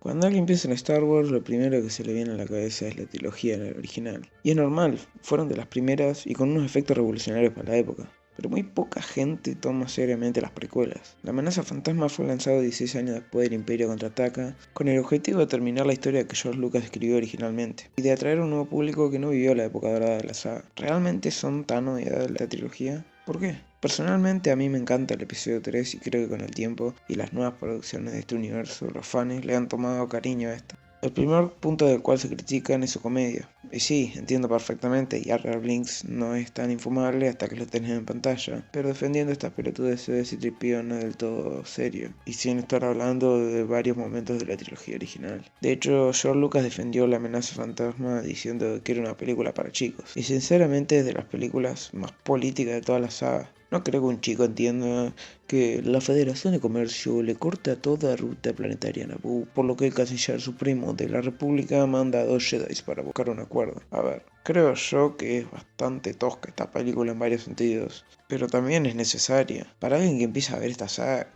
Cuando alguien piensa en Star Wars, lo primero que se le viene a la cabeza es la trilogía original. Y es normal, fueron de las primeras y con unos efectos revolucionarios para la época. Pero muy poca gente toma seriamente las precuelas. La amenaza fantasma fue lanzado 16 años después del Imperio contraataca, con el objetivo de terminar la historia que George Lucas escribió originalmente, y de atraer a un nuevo público que no vivió la época dorada de la saga. ¿Realmente son tan odiadas la trilogía? ¿Por qué? Personalmente a mí me encanta el episodio 3 y creo que con el tiempo y las nuevas producciones de este universo, los fans le han tomado cariño a esta. El primer punto del cual se critican es su comedia. Y sí, entiendo perfectamente, Jar Jar Binks no es tan infumable hasta que lo tenés en pantalla, pero defendiendo estas pelotudeces de C-3PO no es del todo serio, y sin estar hablando de varios momentos de la trilogía original. De hecho, George Lucas defendió La amenaza fantasma diciendo que era una película para chicos, y sinceramente es de las películas más políticas de toda la saga. No creo que un chico entienda que la Federación de Comercio le corta toda ruta planetaria a Naboo, por lo que el Canciller Supremo de la República manda a 2 Jedi para buscar un acuerdo. A ver, creo yo que es bastante tosca esta película en varios sentidos, pero también es necesaria. Para alguien que empieza a ver esta saga,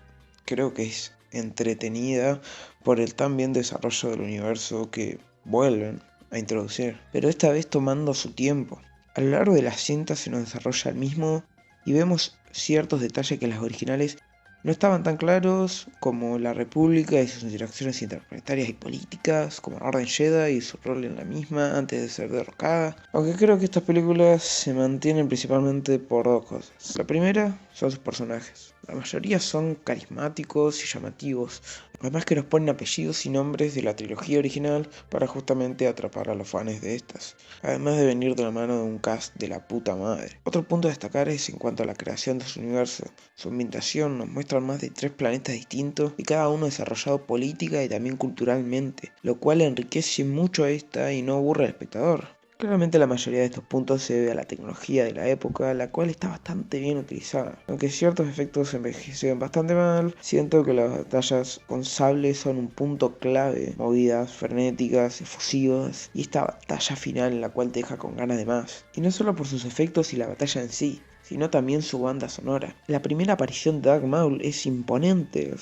creo que es entretenida por el tan bien desarrollo del universo que vuelven a introducir, pero esta vez tomando su tiempo. A lo largo de la cinta se nos desarrolla el mismo y vemos ciertos detalles que en las originales no estaban tan claros, como la República y sus interacciones interplanetarias y políticas, como la Orden Jedi y su rol en la misma antes de ser derrocada. Aunque creo que estas películas se mantienen principalmente por dos cosas. La primera son sus personajes. La mayoría son carismáticos y llamativos, además que nos ponen apellidos y nombres de la trilogía original para justamente atrapar a los fans de estas, además de venir de la mano de un cast de la puta madre. Otro punto a destacar es en cuanto a la creación de su universo. Su ambientación nos muestra más de 3 planetas distintos y cada uno desarrollado política y también culturalmente, lo cual enriquece mucho a esta y no aburre al espectador. Claramente la mayoría de estos puntos se debe a la tecnología de la época, la cual está bastante bien utilizada. Aunque ciertos efectos envejecieron bastante mal, siento que las batallas con sables son un punto clave, movidas, frenéticas, efusivas, y esta batalla final en la cual te deja con ganas de más. Y no solo por sus efectos y la batalla en sí, sino también su banda sonora. La primera aparición de Darth Maul es imponente,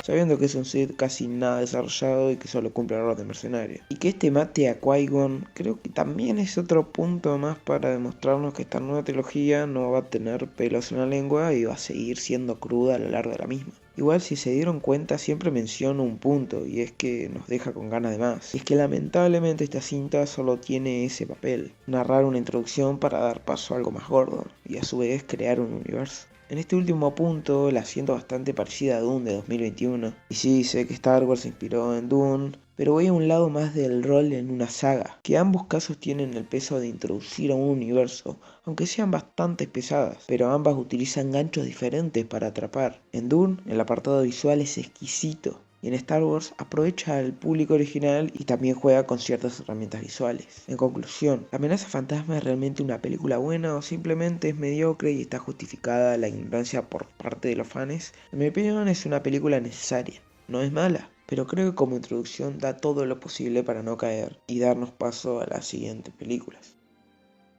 sabiendo que es un Sith casi nada desarrollado y que solo cumple el rol de mercenario. Y que este mate a Qui-Gon creo que también es otro punto más para demostrarnos que esta nueva trilogía no va a tener pelos en la lengua y va a seguir siendo cruda a lo largo de la misma. Igual si se dieron cuenta siempre menciono un punto y es que nos deja con ganas de más. Y es que lamentablemente esta cinta solo tiene ese papel, narrar una introducción para dar paso a algo más gordo y a su vez crear un universo. En este último punto la siento bastante parecida a Dune de 2021. Y sí, sé que Star Wars se inspiró en Dune, pero voy a un lado más del rol en una saga, que ambos casos tienen el peso de introducir a un universo, aunque sean bastante pesadas, pero ambas utilizan ganchos diferentes para atrapar. En Dune, el apartado visual es exquisito, y en Star Wars aprovecha al público original y también juega con ciertas herramientas visuales. En conclusión, ¿La amenaza fantasma es realmente una película buena o simplemente es mediocre y está justificada la ignorancia por parte de los fans? En mi opinión es una película necesaria, no es mala, pero creo que como introducción da todo lo posible para no caer y darnos paso a las siguientes películas.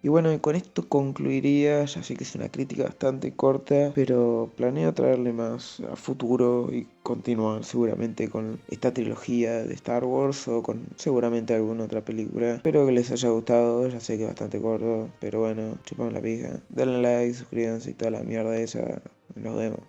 Y bueno, y con esto concluiría, ya sé que es una crítica bastante corta, pero planeo traerle más a futuro y continuar seguramente con esta trilogía de Star Wars o con seguramente alguna otra película. Espero que les haya gustado, ya sé que es bastante corto, pero bueno, chupan la pija. Denle like, suscríbanse y toda la mierda esa. Nos vemos.